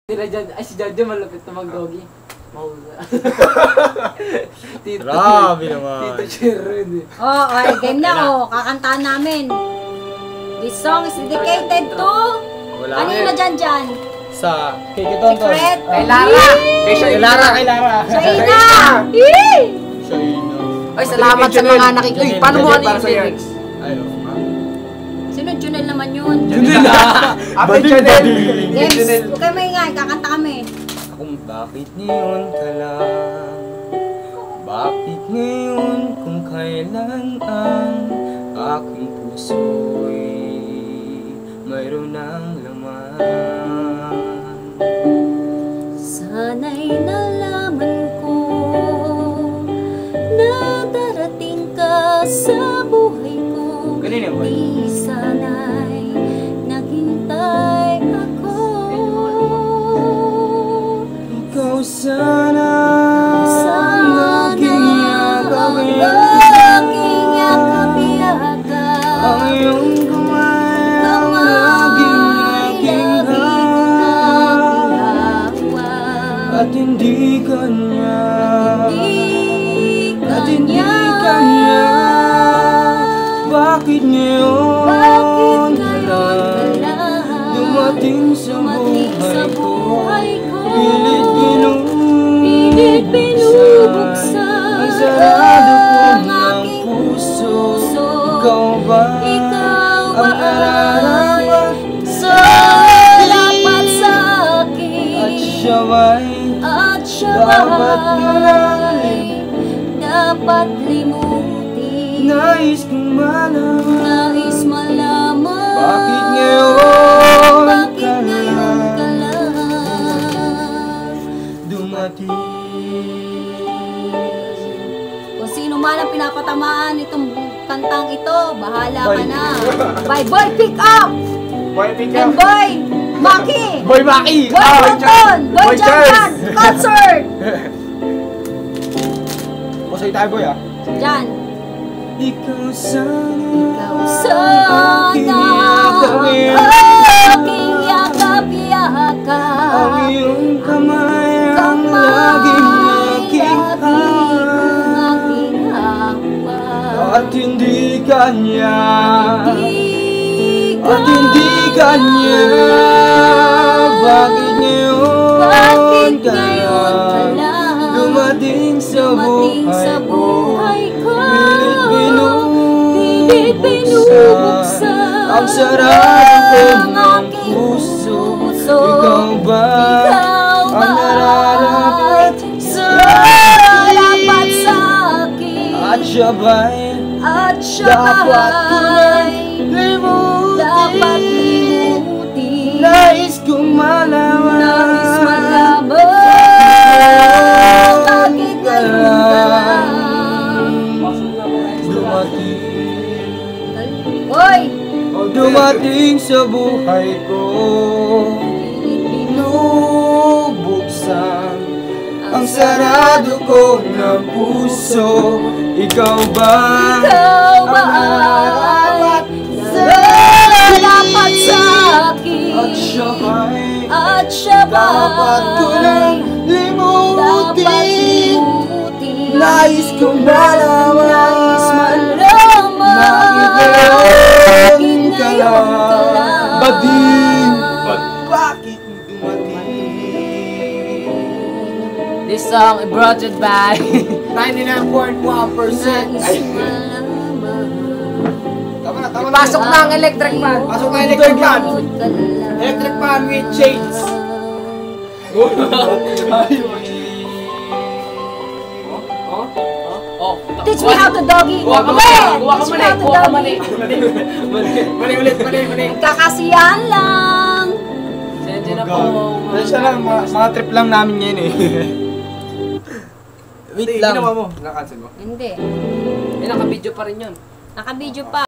Ay, si Jojo malapit na mag-doggy. Mahula. Grabe naman. Tito Sharon eh. Oh, okay, game na oh. Kakantahan namin. This song is dedicated to... Wala Kanina dyan? Sa kay Kitonton. Secret. Kay Lara. Kay Lara. Shaina! Shaina. Ay, salamat sa mga nakikinig. Uy, paano mo ano yung lyrics? Ayun. Sino Junel naman yun? Junel ah! Ate Junel! Games, huwag kayo maingay. Kakanta kami. Kung bakit ngayon ka lang? Bakit ngayon kung kailan ang aking puso'y mayroon ng laman? Sana'y nalaman ko na darating ka sa buhay ko. Ganun ba? Di sana'y naghintay ako. Ikaw sana Sana aking yakapin, aking yakap-yakap. ang iyong kamay ang aking hawak, at hindi kanya, bakit ngayon ka lang dumating sa buhay ko, pilit binubuksan ang sarado ko ng puso. Ikaw ba ang nararapat sa akin? at siya ba'y dapat ko lang dapat limutin? nais kong malaman, Nais malaman bakit ngayon bakit ka ngayon ka lang lang dumating? Kung sino man ang pinapatamaan itong kantang ito, bahala ka na. By Boy Pick Up Boy, pick and Boy Maki, Boy Maki! Boy Tonton, Boy Janjan Concert. Pasay tayo, boy, ah. Diyan. Ikaw sana Sana yakapin, aking yakap-yakap, ang iyong kamay ang laging aking hawak, at hindi kanya, bakit ngayon ka lang dumating sa buhay ko, pilit binubuksan ang sarado ko ng puso. Ikaw ba ang nararapat sa akin? at siya ba'y Dapat ko limutin? limutin. Nais kong malaman, bakit ngayon ka lang dumating sa buhay ko, binubuksan ang sarado ko ng puso. Ikaw ba ay dapat sa akin? at siya dapat ko lang limutin? Nais kong malaman, bakit ngayon ka lang bading, bakit dumating? This song is brought to you by 99.1%. Pasok na ang electric fan. Pasok na electric fan. Electric fan with chains. Teach me how to doggy. Kuha ka mali. Mali ulit. Kakasiyahan lang. Sensya na po. Siya lang, mga trip lang namin ngayon eh. Wait lang. Ginawa mo. Nakancel mo. Hindi. Eh, naka-video pa rin yun. Naka-video pa.